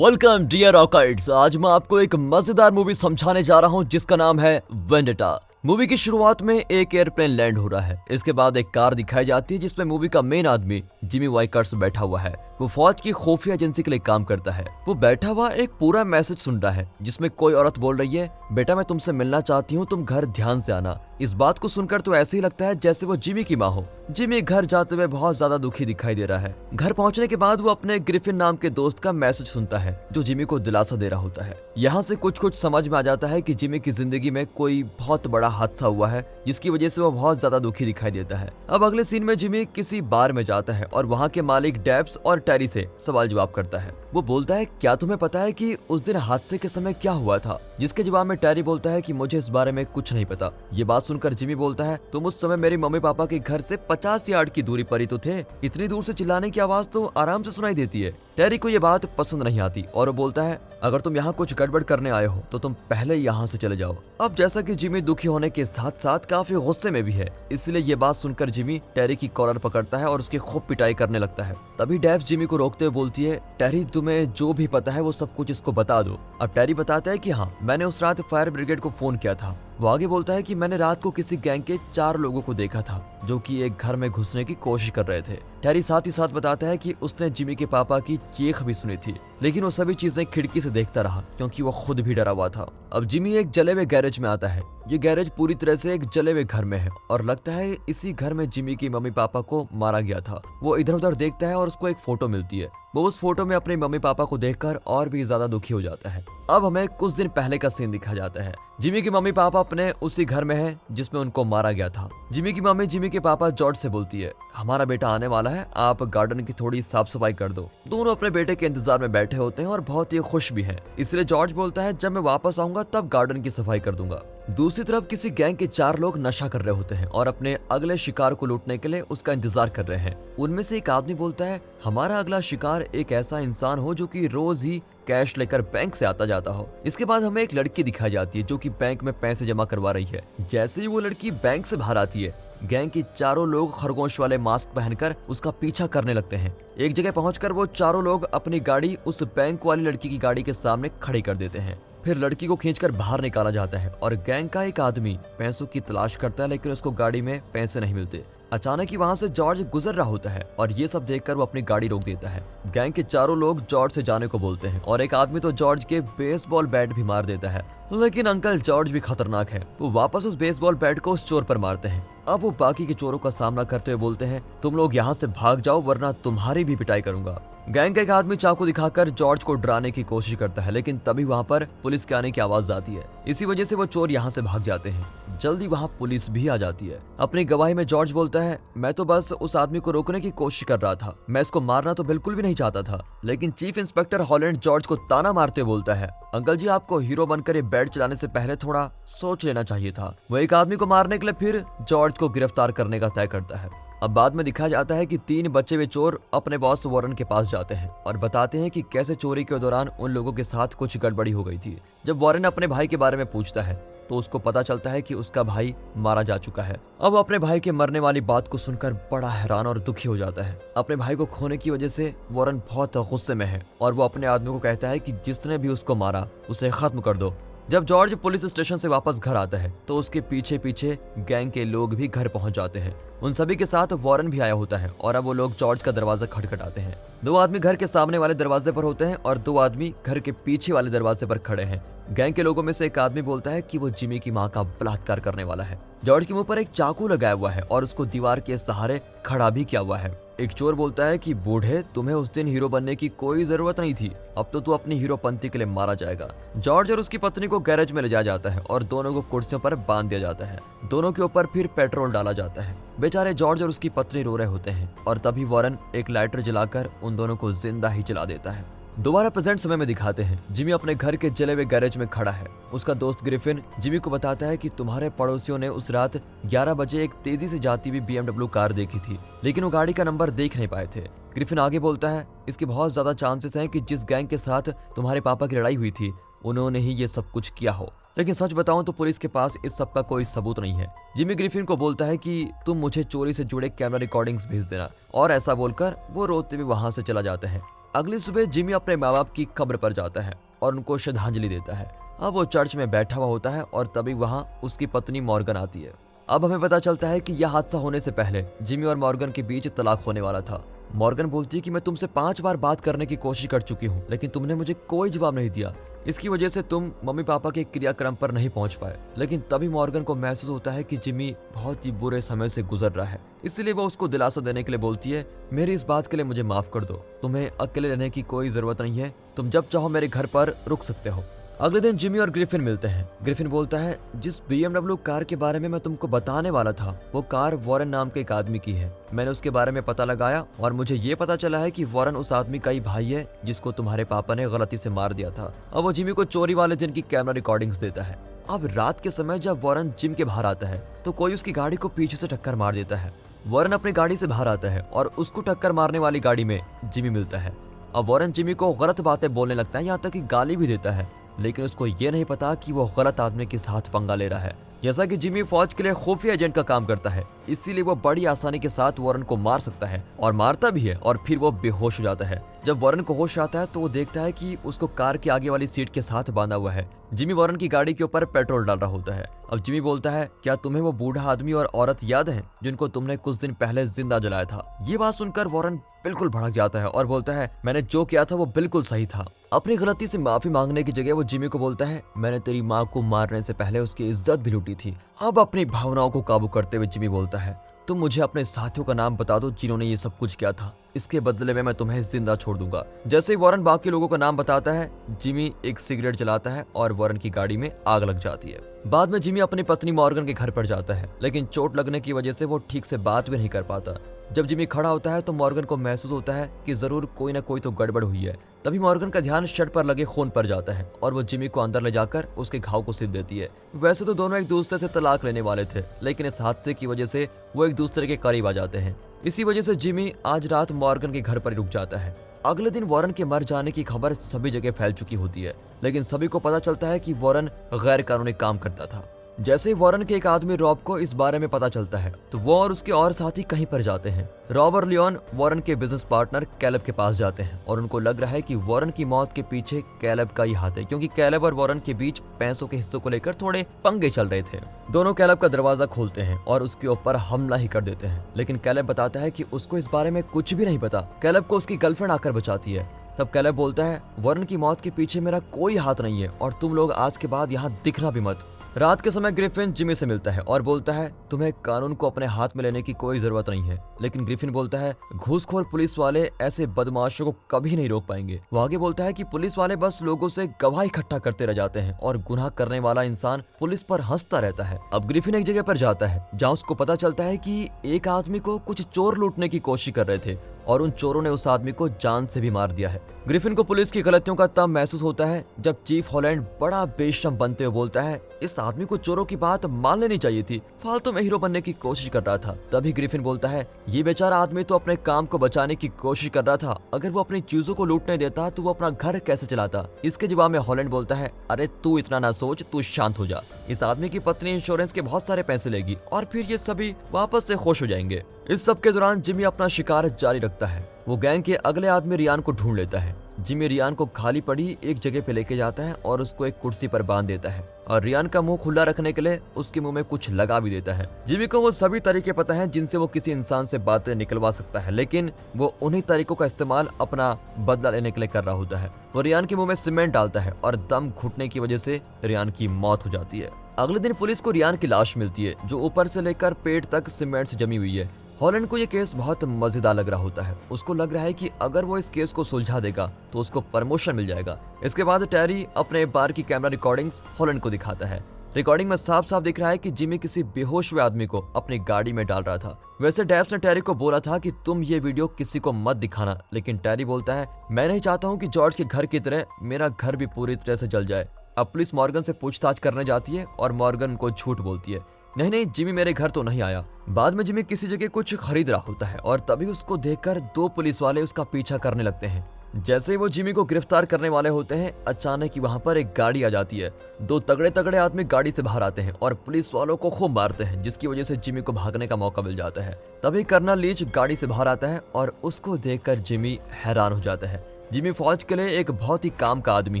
Welcome dear रॉकर्ड्स। आज मैं आपको एक मजेदार मूवी समझाने जा रहा हूँ जिसका नाम है वेंडेटा। मूवी की शुरुआत में एक एयरप्लेन लैंड हो रहा है। इसके बाद एक कार दिखाई जाती है जिसमें मूवी का मेन आदमी जिमी वाइकर्स बैठा हुआ है। वो फौज की खुफिया एजेंसी के लिए काम करता है। वो बैठा हुआ एक पूरा मैसेज सुन रहा है जिसमें कोई औरत बोल रही है, बेटा मैं तुमसे मिलना चाहती हूँ, तुम घर ध्यान से आना। इस बात को सुनकर तो ऐसे ही लगता है जैसे वो जिमी की माँ हो। जिमी घर जाते हुए बहुत ज्यादा दुखी दिखाई दे रहा है। घर पहुंचने के बाद वो अपने ग्रिफिन नाम के दोस्त का मैसेज सुनता है जो जिमी को दिलासा दे रहा होता है। यहाँ से कुछ समझ में आ जाता है कि जिमी की जिंदगी में कोई बहुत बड़ा हादसा हुआ है जिसकी वजह से वो बहुत ज्यादा दुखी दिखाई देता है। अब अगले सीन में जिमी किसी बार में जाता है और वहाँ के मालिक डेब्स और टेरी से सवाल जवाब करता है। वो बोलता है, क्या तुम्हें पता है कि उस दिन हादसे के समय क्या हुआ था? जिसके जवाब में टेरी बोलता है कि मुझे इस बारे में कुछ नहीं पता। ये बात सुनकर जिमी बोलता है, तुम उस समय मेरे मम्मी पापा के घर से 50 यार्ड की दूरी पर ही तो थे। इतनी दूर से चिल्लाने की आवाज तो आराम से सुनाई देती है। टेरी को ये बात पसंद नहीं आती और वो बोलता है, अगर तुम यहाँ कुछ गड़बड़ करने आए हो तो तुम पहले यहाँ से चले जाओ। अब जैसा कि जिमी दुखी होने के साथ साथ काफी गुस्से में भी है, इसलिए ये बात सुनकर जिमी टेरी की कॉलर पकड़ता है और उसकी खूब पिटाई करने लगता है। तभी डेब्स जिमी को रोकते हुए बोलती है, टेरी तुम्हें जो भी पता है वो सब कुछ इसको बता दो। अब टेरी बताता है कि हाँ, मैंने उस रात फायर ब्रिगेड को फोन किया था। वो आगे बोलता है कि मैंने रात को किसी गैंग के 4 लोगों को देखा था जो कि एक घर में घुसने की कोशिश कर रहे थे। टेरी साथ ही साथ बताता है कि उसने जिमी के पापा की चीख भी सुनी थी, लेकिन वो सभी चीजें खिड़की से देखता रहा क्योंकि वो खुद भी डरा हुआ था। अब जिमी एक जले हुए गैरेज में आता है। ये गैरेज पूरी तरह से एक जले हुए घर में है और लगता है इसी घर में जिमी की मम्मी पापा को मारा गया था। वो इधर उधर देखता है और उसको एक फोटो मिलती है। वो उस फोटो में अपने मम्मी पापा को देखकर और भी ज्यादा दुखी हो जाता है। अब हमें कुछ दिन पहले का सीन दिखा जाता है। जिमी की मम्मी पापा अपने उसी घर में हैं जिसमें उनको मारा गया था। जिमी की मम्मी जिमी के पापा जॉर्ज से बोलती है, हमारा बेटा आने वाला है, आप गार्डन की थोड़ी साफ सफाई कर दो। दोनों अपने बेटे के इंतजार में बैठे होते हैं और बहुत ही खुश भी हैं। इसलिए जॉर्ज बोलता है, जब मैं वापस आऊंगा तब गार्डन की सफाई कर दूंगा। दूसरी तरफ किसी गैंग के 4 लोग नशा कर रहे होते हैं और अपने अगले शिकार को लूटने के लिए उसका इंतजार कर रहे हैं। उनमें से एक आदमी बोलता है, हमारा अगला शिकार एक ऐसा इंसान हो जो कि रोज ही कैश लेकर बैंक से आता जाता हो। इसके बाद हमें एक लड़की दिखाई जाती है जो कि बैंक में पैसे जमा करवा रही है। जैसे ही वो लड़की बैंक से बाहर आती है, गैंग के 4 लोग खरगोश वाले मास्क पहनकर उसका पीछा करने लगते हैं। एक जगह पहुंचकर वो 4 लोग अपनी गाड़ी उस बैंक वाली लड़की की गाड़ी के सामने खड़ी कर देते हैं। फिर लड़की को खींचकर बाहर निकाला जाता है और गैंग का एक आदमी पैसों की तलाश करता है, लेकिन उसको गाड़ी में पैसे नहीं मिलते। अचानक ही वहाँ से जॉर्ज गुजर रहा होता है और ये सब देखकर वो अपनी गाड़ी रोक देता है। गैंग के 4 लोग जॉर्ज से जाने को बोलते हैं और एक आदमी तो जॉर्ज के बेसबॉल बैट भी मार देता है, लेकिन अंकल जॉर्ज भी खतरनाक है। वो वापस उस बेसबॉल बैट को उस चोर पर मारते हैं। अब वो बाकी के चोरों का सामना करते हुए बोलते हैं, तुम लोग यहाँ से भाग जाओ वरना तुम्हारी भी पिटाई करूंगा। गैंग का एक आदमी चाकू दिखाकर जॉर्ज को डराने की कोशिश करता है, लेकिन तभी वहाँ पर पुलिस के आने की आवाज आती है। इसी वजह से वो चोर यहाँ से भाग जाते हैं। जल्दी वहाँ पुलिस भी आ जाती है। अपनी गवाही में जॉर्ज बोलता है, मैं तो बस उस आदमी को रोकने की कोशिश कर रहा था, मैं इसको मारना तो बिल्कुल भी नहीं चाहता था। लेकिन चीफ इंस्पेक्टर हॉलैंड जॉर्ज को ताना मारते बोलता है, अंकल जी आपको हीरो बनकर ये बैट चलाने से पहले थोड़ा सोच लेना चाहिए था। वो एक आदमी को मारने के लिए फिर जॉर्ज को गिरफ्तार करने का तय करता है। अब बाद में दिखाया जाता है कि 3 बचे हुए चोर अपने बॉस वॉरेन के पास जाते हैं और बताते हैं कि कैसे चोरी के दौरान उन लोगों के साथ कुछ गड़बड़ी हो गई थी। जब वॉरेन अपने भाई के बारे में पूछता है तो उसको पता चलता है कि उसका भाई मारा जा चुका है। अब अपने भाई के मरने वाली बात को सुनकर बड़ा हैरान और दुखी हो जाता है। अपने भाई को खोने की वजह से वॉरेन बहुत गुस्से में है और वो अपने आदमी को कहता है कि जिसने भी उसको मारा उसे खत्म कर दो। जब जॉर्ज पुलिस स्टेशन से वापस घर आता है तो उसके पीछे पीछे गैंग के लोग भी घर पहुंच जाते हैं। उन सभी के साथ वॉरेन भी आया होता है और अब वो लोग जॉर्ज का दरवाजा खटखटाते हैं। 2 आदमी घर के सामने वाले दरवाजे पर होते हैं और 2 आदमी घर के पीछे वाले दरवाजे पर खड़े हैं। गैंग के लोगों में से एक आदमी बोलता है कि वो जिमी की माँ का बलात्कार करने वाला है। जॉर्ज के मुंह पर एक चाकू लगाया हुआ है और उसको दीवार के सहारे खड़ा भी किया हुआ है। एक चोर बोलता है कि बूढ़े, तुम्हें उस दिन हीरो बनने की कोई जरूरत नहीं थी, अब तो तू अपनी हीरोपंती के लिए मारा जाएगा। जॉर्ज और उसकी पत्नी को गैरेज में ले जाया जाता है और दोनों को कुर्सियों पर बांध दिया जाता है। दोनों के ऊपर फिर पेट्रोल डाला जाता है। बेचारे जॉर्ज और उसकी पत्नी रो रहे होते हैं और तभी वॉरेन एक लाइटर जलाकर उन दोनों को जिंदा ही जला देता है। दोबारा प्रेजेंट समय में दिखाते हैं। जिमी अपने घर के जले हुए गैरेज में खड़ा है। उसका दोस्त ग्रिफिन जिमी को बताता है कि तुम्हारे पड़ोसियों ने उस रात 11 बजे एक तेजी से जाती हुई BMW कार देखी थी, लेकिन वो गाड़ी का नंबर देख नहीं पाए थे। ग्रिफिन आगे बोलता है, इसके बहुत ज्यादा चांसेस हैं कि जिस गैंग के साथ तुम्हारे पापा की लड़ाई हुई थी उन्होंने ही ये सब कुछ किया हो, लेकिन सच बताऊं तो पुलिस के पास इस सब का कोई सबूत नहीं है। जिमी ग्रिफिन को बोलता है कि तुम मुझे चोरी से जुड़े कैमरा रिकॉर्डिंग्स भेज देना, और ऐसा बोलकर वो रोते हुए वहां से चला जाता है। अगली सुबह जिमी अपने माँ बाप की कब्र पर जाता है और उनको श्रद्धांजलि देता है। अब वो चर्च में बैठा हुआ होता है और तभी वहाँ उसकी पत्नी मॉर्गन आती है। अब हमें पता चलता है कि यह हादसा होने से पहले जिमी और मॉर्गन के बीच तलाक होने वाला था। मॉर्गन बोलती है कि मैं तुमसे 5 बार बात करने की कोशिश कर चुकी हूँ, लेकिन तुमने मुझे कोई जवाब नहीं दिया। इसकी वजह से तुम मम्मी पापा के क्रियाक्रम पर नहीं पहुंच पाए। लेकिन तभी मॉर्गन को महसूस होता है कि जिमी बहुत ही बुरे समय से गुजर रहा है, इसलिए वो उसको दिलासा देने के लिए बोलती है, मेरी इस बात के लिए मुझे माफ कर दो, तुम्हें अकेले रहने की कोई जरूरत नहीं है, तुम जब चाहो मेरे घर पर रुक सकते हो। अगले दिन जिमी और ग्रिफिन मिलते हैं। ग्रिफिन बोलता है, जिस BMW कार के बारे में मैं तुमको बताने वाला था, वो कार वॉरेन नाम के एक आदमी की है। मैंने उसके बारे में पता लगाया और मुझे ये पता चला है कि वॉरेन उस आदमी का ही भाई है जिसको तुम्हारे पापा ने गलती से मार दिया था। अब वो जिमी को चोरी वाले दिन की कैमरा रिकॉर्डिंग्स देता है। अब रात के समय जब वॉरेन जिम के बाहर आता है तो कोई उसकी गाड़ी को पीछे से टक्कर मार देता है। वॉरेन अपनी गाड़ी से बाहर आता है और उसको टक्कर मारने वाली गाड़ी में जिमी मिलता है। अब वॉरेन जिमी को गलत बातें बोलने लगता है, यहाँ तक कि गाली भी देता है, लेकिन उसको ये नहीं पता कि वो गलत आदमी के साथ पंगा ले रहा है। जैसा कि जिमी फौज के लिए खुफिया एजेंट का काम करता है, इसीलिए वो बड़ी आसानी के साथ वॉरेन को मार सकता है और मारता भी है और फिर वो बेहोश हो जाता है। जब वॉरेन को होश आता है तो वो देखता है कि उसको कार की आगे वाली सीट के साथ बांधा हुआ है। जिमी वॉरेन की गाड़ी के ऊपर पेट्रोल डाल रहा होता है। अब जिमी बोलता है, क्या तुम्हें वो बूढ़ा आदमी और औरत याद है जिनको तुमने कुछ दिन पहले जिंदा जलाया था? ये बात सुनकर वॉरेन बिल्कुल भड़क जाता है और बोलता है, मैंने जो किया था वो बिल्कुल सही था। अपनी गलती से माफी मांगने की जगह वो जिमी को बोलता है, मैंने तेरी माँ को मारने से पहले उसकी इज्जत भी लूटी थी। अब अपनी भावनाओं को काबू करते हुए जिमी बोलता है, तुम मुझे अपने साथियों का नाम बता दो जिन्होंने ये सब कुछ किया था, इसके बदले में मैं तुम्हें जिंदा छोड़ दूंगा। जैसे ही वॉरेन बाकी लोगों का नाम बताता है, जिमी एक सिगरेट जलाता है और वॉरेन की गाड़ी में आग लग जाती है। बाद में जिमी अपनी पत्नी मॉर्गन के घर पर जाता है, लेकिन चोट लगने की वजह से वो ठीक से बात भी नहीं कर पाता। जब जिमी खड़ा होता है तो मॉर्गन को महसूस होता है कि जरूर कोई ना कोई तो गड़बड़ हुई है। तभी मॉर्गन का ध्यान शर्ट पर लगे खून पर जाता है और वो जिमी को अंदर ले जाकर उसके घाव को सिल देती है। वैसे तो दोनों एक दूसरे से तलाक लेने वाले थे, लेकिन इस हादसे की वजह से वो एक दूसरे के करीब आ जाते हैं। इसी वजह से जिमी आज रात मॉर्गन के घर पर रुक जाता है। अगले दिन वॉरेन के मर जाने की खबर सभी जगह फैल चुकी होती है, लेकिन सभी को पता चलता है कि वॉरेन गैर कानूनी काम करता था। जैसे ही वॉरेन के एक आदमी रॉब को इस बारे में पता चलता है तो वो और उसके और साथी कहीं पर जाते हैं। रॉब और लियोन वॉरेन के बिजनेस पार्टनर कैलेब के पास जाते हैं और उनको लग रहा है कि वॉरेन की मौत के पीछे कैलेब का ही हाथ है, क्योंकि कैलेब और वॉरेन के बीच पैसों के हिस्सों को लेकर थोड़े पंगे चल रहे थे। दोनों कैलेब का दरवाजा खोलते हैं और उसके ऊपर हमला ही कर देते हैं, लेकिन कैलेब बताता है कि उसको इस बारे में कुछ भी नहीं पता। कैलेब को उसकी गर्लफ्रेंड आकर बचाती है। तब कैलेब बोलता है, वॉरेन की मौत के पीछे मेरा कोई हाथ नहीं है और तुम लोग आज के बाद यहाँ दिखना भी मत। रात के समय ग्रिफिन जिमी से मिलता है और बोलता है, तुम्हें कानून को अपने हाथ में लेने की कोई जरूरत नहीं है। लेकिन ग्रिफिन बोलता है, घूसखोर पुलिस वाले ऐसे बदमाशों को कभी नहीं रोक पाएंगे। वो आगे बोलता है कि पुलिस वाले बस लोगों से गवाह इकट्ठा करते रह जाते हैं और गुनाह करने वाला इंसान पुलिस पर हंसता रहता है। अब ग्रिफिन एक जगह पर जाता है जहाँ उसको पता चलता है कि एक आदमी को कुछ चोर लूटने की कोशिश कर रहे थे और उन चोरों ने उस आदमी को जान से भी मार दिया है। ग्रिफिन को पुलिस की गलतियों का तब महसूस होता है जब चीफ हॉलैंड बड़ा बेशर्म बनते हुए बोलता है, इस आदमी को चोरों की बात मान लेनी चाहिए थी, फालतू में हीरो बनने की कोशिश कर रहा था। तभी ग्रिफिन बोलता है, ये बेचारा आदमी तो अपने काम को बचाने की कोशिश कर रहा था, अगर वो अपनी चीजों को लूटने देता तो वो अपना घर कैसे चलाता। इसके जवाब में हॉलैंड बोलता है, अरे तू इतना ना सोच, तू शांत हो जा। इस आदमी की पत्नी इंश्योरेंस के बहुत सारे पैसे लेगी और फिर ये सभी वापस से खुश हो जाएंगे। इस सब के दौरान जिमी अपना शिकार जारी रखता है। वो गैंग के अगले आदमी रियान को ढूंढ लेता है। जिमी रियान को खाली पड़ी एक जगह पे लेके जाता है और उसको एक कुर्सी पर बांध देता है और रियान का मुंह खुला रखने के लिए उसके मुंह में कुछ लगा भी देता है। जिमी को वो सभी तरीके पता है जिनसे वो किसी इंसान से बातें निकलवा सकता है, लेकिन वो उन्हीं तरीकों का इस्तेमाल अपना बदला लेने के लिए कर रहा होता है। वो रियान के मुंह में सीमेंट डालता है और दम घुटने की वजह से रियान की मौत हो जाती है। अगले दिन पुलिस को रियान की लाश मिलती है जो ऊपर से लेकर पेट तक सीमेंट से जमी हुई है। हॉलैंड को ये केस बहुत मजेदार लग रहा होता है। उसको लग रहा है कि अगर वो इस केस को सुलझा देगा तो उसको प्रमोशन मिल जाएगा। इसके बाद टेरी अपने बार की कैमरा रिकॉर्डिंग्स हॉलैंड को दिखाता है। रिकॉर्डिंग में साफ साफ दिख रहा है कि जिमी किसी बेहोश हुए आदमी को अपनी गाड़ी में डाल रहा था। वैसे डेब्स ने टेरी को बोला था कि तुम ये वीडियो किसी को मत दिखाना, लेकिन टेरी बोलता है, मैं नहीं चाहता हूँ कि जॉर्ज के घर की तरह मेरा घर भी पूरी तरह से जल जाए। अब पुलिस मॉर्गन से पूछताछ करने जाती है और मॉर्गन को झूठ बोलती है, नहीं, जिमी मेरे घर तो नहीं आया। बाद में जिमी किसी जगह कुछ खरीद रहा होता है और तभी उसको देखकर 2 पुलिस वाले उसका पीछा करने लगते हैं। जैसे ही वो जिमी को गिरफ्तार करने वाले होते हैं, अचानक ही वहाँ पर एक गाड़ी आ जाती है। 2 तगड़े तगड़े आदमी गाड़ी से बाहर आते हैं और पुलिस वालों को खूब मारते हैं, जिसकी वजह से जिमी को भागने का मौका मिल जाता है। तभी कर्नल लीच गाड़ी से बाहर आता है और उसको देखकर जिमी हैरान हो जाता है। जिमी फौज के लिए एक बहुत ही काम का आदमी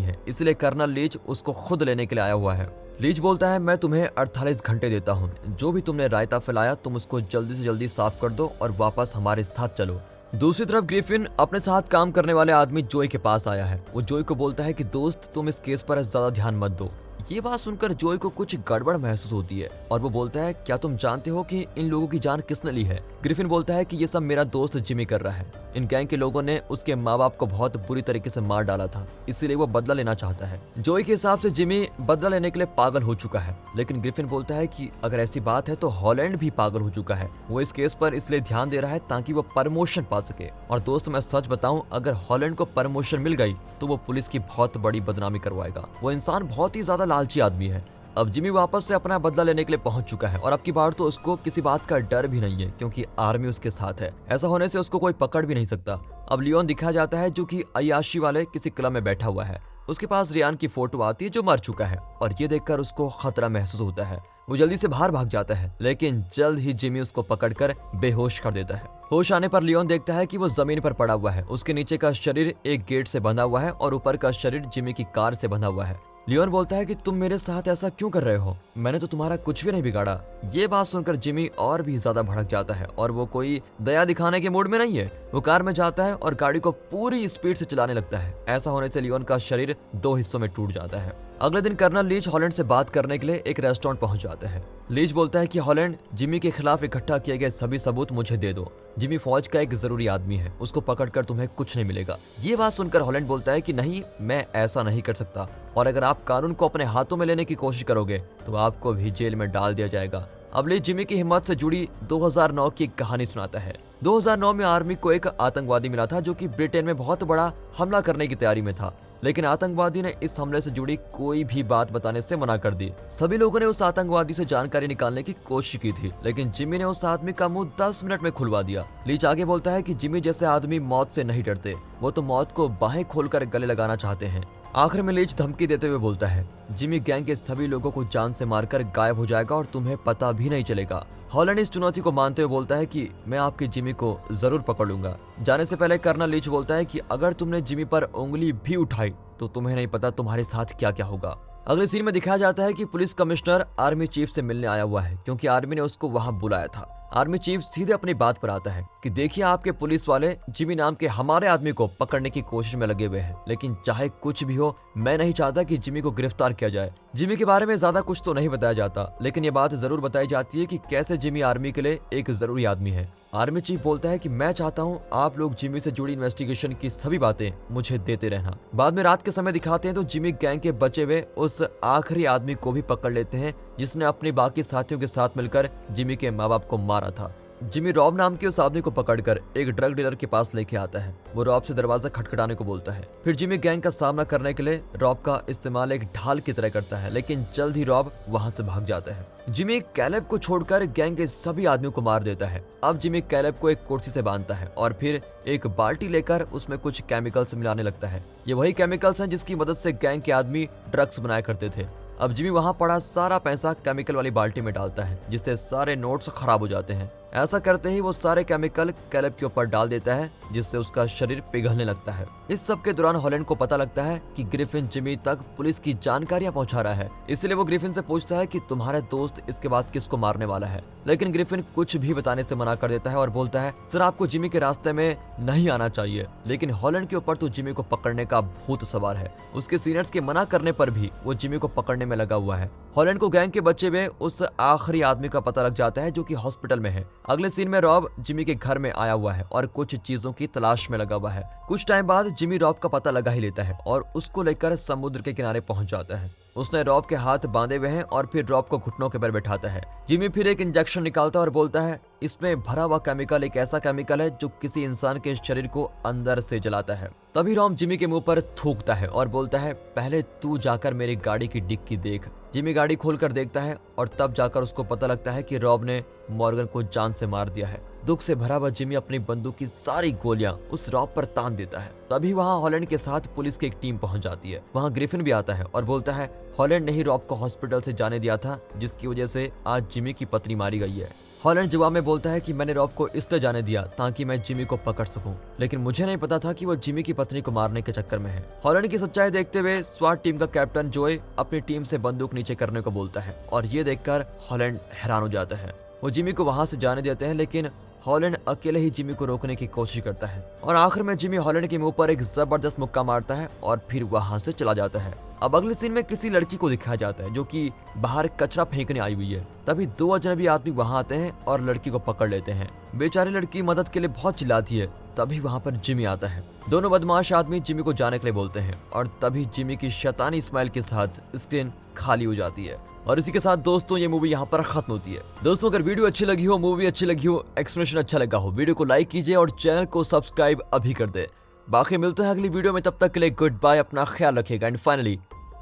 है, इसलिए कर्नल लीच उसको खुद लेने के लिए आया हुआ है। लीच बोलता है, मैं तुम्हें 48 घंटे देता हूँ, जो भी तुमने रायता फैलाया तुम उसको जल्दी से जल्दी साफ कर दो और वापस हमारे साथ चलो। दूसरी तरफ ग्रिफिन अपने साथ काम करने वाले आदमी जोई के पास आया है। वो जोई को बोलता है कि दोस्त तुम इस केस पर ज्यादा ध्यान मत दो। ये बात सुनकर जोई को कुछ गड़बड़ महसूस होती है और वो बोलता है, क्या तुम जानते हो कि इन लोगों की जान किसने ली है? ग्रिफिन बोलता है कि ये सब मेरा दोस्त जिमी कर रहा है। इन गैंग के लोगों ने उसके माँ बाप को बहुत बुरी तरीके से मार डाला था, इसीलिए वो बदला लेना चाहता है। जोई के हिसाब से जिमी बदला लेने के लिए पागल हो चुका है, लेकिन ग्रिफिन बोलता है कि अगर ऐसी बात है तो हॉलैंड भी पागल हो चुका है। वो इस केस पर इसलिए ध्यान दे रहा है ताकि वो प्रमोशन पा सके। और दोस्त मैं सच बताऊं, अगर हॉलैंड को प्रमोशन मिल गई तो वो पुलिस की बहुत बड़ी बदनामी करवाएगा। वो इंसान बहुत ही ज्यादा लालची आदमी है। अब जिमी वापस से अपना बदला लेने के लिए पहुंच चुका है और अब की बार तो उसको किसी बात का डर भी नहीं है, क्योंकि आर्मी उसके साथ है। ऐसा होने से उसको कोई पकड़ भी नहीं सकता। अब लियोन दिखाया जाता है जो कि अय्याशी वाले किसी क्लब में बैठा हुआ है। उसके पास रियान की फोटो आती है जो मर चुका है और ये देखकर उसको खतरा महसूस होता है। वो जल्दी से बाहर भाग जाता है, लेकिन जल्द ही जिमी उसको पकड़कर बेहोश कर देता है। होश आने पर लियोन देखता है कि वो जमीन पर पड़ा हुआ है। उसके नीचे का शरीर एक गेट से बंधा हुआ है और ऊपर का शरीर जिमी की कार से बंधा हुआ है। लियोन बोलता है कि तुम मेरे साथ ऐसा क्यों कर रहे हो? मैंने तो तुम्हारा कुछ भी नहीं बिगाड़ा। ये बात सुनकर जिमी और भी ज्यादा भड़क जाता है और वो कोई दया दिखाने के मूड में नहीं है। वो कार में जाता है और गाड़ी को पूरी स्पीड से चलाने लगता है। ऐसा होने से लियोन का शरीर 2 हिस्सों में टूट जाता है। अगले दिन कर्नल लीच हॉलैंड से बात करने के लिए एक रेस्टोरेंट पहुंच जाते हैं। लीच बोलता है कि हॉलैंड, जिमी के खिलाफ इकट्ठा किए गए सभी सबूत मुझे दे दो। जिमी फौज का एक जरूरी आदमी है, उसको पकड़कर तुम्हें कुछ नहीं मिलेगा। ये बात सुनकर हॉलैंड बोलता है कि नहीं, मैं ऐसा नहीं कर सकता और अगर आप कानून को अपने हाथों में लेने की कोशिश करोगे तो आपको भी जेल में डाल दिया जाएगा। अब लीच जिमी की हिम्मत से जुड़ी 2009 की एक कहानी सुनाता है। 2009 में आर्मी को एक आतंकवादी मिला था जो कि ब्रिटेन में बहुत बड़ा हमला करने की तैयारी में था, लेकिन आतंकवादी ने इस हमले से जुड़ी कोई भी बात बताने से मना कर दी। सभी लोगों ने उस आतंकवादी से जानकारी निकालने की कोशिश की थी, लेकिन जिमी ने उस आदमी का मुंह 10 मिनट में खुलवा दिया। लीच आगे बोलता है कि जिमी जैसे आदमी मौत से नहीं डरते, वो तो मौत को बाहें खोलकर गले लगाना चाहते हैं। आखिर में लीच धमकी देते हुए बोलता है, जिमी गैंग के सभी लोगों को जान से मारकर गायब हो जाएगा और तुम्हें पता भी नहीं चलेगा। हॉलैंड इस चुनौती को मानते हुए बोलता है कि मैं आपके जिमी को जरूर पकड़ लूंगा। जाने से पहले कर्नल लीच बोलता है कि अगर तुमने जिमी पर उंगली भी उठाई तो तुम्हें नहीं पता तुम्हारे साथ क्या क्या होगा। अगले सीन में दिखाया जाता है कि पुलिस कमिश्नर आर्मी चीफ से मिलने आया हुआ है, क्योंकि आर्मी ने उसको वहां बुलाया था। आर्मी चीफ सीधे अपनी बात पर आता है कि देखिए, आपके पुलिस वाले जिमी नाम के हमारे आदमी को पकड़ने की कोशिश में लगे हुए हैं, लेकिन चाहे कुछ भी हो मैं नहीं चाहता कि जिमी को गिरफ्तार किया जाए। जिमी के बारे में ज्यादा कुछ तो नहीं बताया जाता, लेकिन ये बात जरूर बताई जाती है कि कैसे जिमी आर्मी के लिए एक जरूरी आदमी है। आर्मी चीफ बोलता है कि मैं चाहता हूं आप लोग जिमी से जुड़ी इन्वेस्टिगेशन की सभी बातें मुझे देते रहना। बाद में रात के समय दिखाते हैं तो जिमी गैंग के बचे हुए उस आखिरी आदमी को भी पकड़ लेते हैं जिसने अपने बाकी साथियों के साथ मिलकर जिमी के माँ बाप को मारा था। जिमी रॉब नाम के उस आदमी को पकड़कर एक ड्रग डीलर के पास लेके आता है। वो रॉब से दरवाजा खटखटाने को बोलता है। फिर जिमी गैंग का सामना करने के लिए रॉब का इस्तेमाल एक ढाल की तरह करता है, लेकिन जल्द ही रॉब वहां से भाग जाता है। जिमी कैलेब को छोड़कर गैंग के सभी आदमियों को मार देता है। अब जिमी कैलेब को एक कुर्सी से बांधता है और फिर एक बाल्टी लेकर उसमें कुछ केमिकल्स मिलाने लगता है। ये वही केमिकल्स हैं जिसकी मदद से गैंग के आदमी ड्रग्स बनाया करते थे। अब जिमी वहां पड़ा सारा पैसा केमिकल वाली बाल्टी में डालता है, जिससे सारे नोट्स खराब हो जाते हैं। ऐसा करते ही वो सारे केमिकल कैलेब के ऊपर डाल देता है, जिससे उसका शरीर पिघलने लगता है। इस सब के दौरान हॉलैंड को पता लगता है कि ग्रिफिन जिमी तक पुलिस की जानकारियां पहुंचा रहा है, इसलिए वो ग्रिफिन से पूछता है कि तुम्हारा दोस्त इसके बाद किसको मारने वाला है। लेकिन ग्रिफिन कुछ भी बताने से मना कर देता है और बोलता है, सर आपको जिमी के रास्ते में नहीं आना चाहिए। लेकिन हॉलैंड के ऊपर तो जिमी को पकड़ने का भूत सवार है। उसके सीनियर्स के मना करने पर भी वो जिमी को पकड़ने में लगा हुआ है। हॉलैंड को गैंग के बच्चे में उस आखिरी आदमी का पता लग जाता है जो कि हॉस्पिटल में है। अगले सीन में रॉब जिमी के घर में आया हुआ है और कुछ चीजों की तलाश में लगा हुआ है। कुछ टाइम बाद जिमी रॉब का पता लगा ही लेता है और उसको लेकर समुद्र के किनारे पहुंच जाता है। उसने रॉब के हाथ बांधे हुए हैं और फिर रॉब को घुटनों के पर बैठाता है। जिमी फिर एक इंजेक्शन निकालता है और बोलता है, इसमें भरा हुआ केमिकल एक ऐसा केमिकल है जो किसी इंसान के शरीर को अंदर से जलाता है। तभी रॉब जिमी के मुंह पर थूकता है और बोलता है, पहले तू जाकर मेरी गाड़ी की डिक्की देख। जिमी गाड़ी खोलकर देखता है और तब जाकर उसको पता लगता है कि रॉब ने मॉर्गन को जान से मार दिया है। दुख से भरा हुआ जिमी अपनी बंदूक की सारी गोलियां उस रॉब पर तान देता है। तभी वहाँ हॉलैंड के साथ पुलिस की एक टीम पहुंच जाती है। वहाँ ग्रिफिन भी आता है और बोलता है हॉलैंड ने ही रॉब को हॉस्पिटल से जाने दिया था, जिसकी वजह से आज जिमी की पत्नी मारी गई है। हॉलैंड जवाब में बोलता है कि मैंने रॉब को इसलिए जाने दिया ताकि मैं जिमी को पकड़ सकूं, लेकिन मुझे नहीं पता था कि वो जिमी की पत्नी को मारने के चक्कर में है। हॉलैंड की सच्चाई देखते हुए स्वाट टीम का कैप्टन जोए अपनी टीम से बंदूक नीचे करने को बोलता है और ये देखकर हॉलैंड हैरान हो जाता है। वो जिमी को वहां से जाने देते हैं, लेकिन हॉलैंड अकेले ही जिमी को रोकने की कोशिश करता है और आखिर में जिमी हॉलैंड के मुंह पर एक जबरदस्त मुक्का मारता है और फिर वहां से चला जाता है। अब अगले सीन में किसी लड़की को दिखाया जाता है जो कि बाहर कचरा फेंकने आई हुई है। तभी 2 अजनबी आदमी वहां आते हैं और लड़की को पकड़ लेते हैं। बेचारी लड़की मदद के लिए बहुत चिल्लाती है। तभी वहां पर जिमी आता है। दोनों बदमाश आदमी जिमी को जाने के लिए बोलते हैं और तभी जिमी की शैतानी स्माइल के साथ स्क्रीन खाली हो जाती है। और इसी के साथ दोस्तों ये मूवी यहाँ पर खत्म होती है। दोस्तों अगर वीडियो अच्छी लगी हो, मूवी अच्छी लगी हो, एक्सप्लेनेशन अच्छा लगा हो, वीडियो को लाइक कीजिए और चैनल को सब्सक्राइब अभी कर दे। बाकी मिलते हैं अगली वीडियो में, तब तक के लिए गुड बाय, अपना ख्याल रखिएगा and finally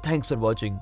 thanks for watching.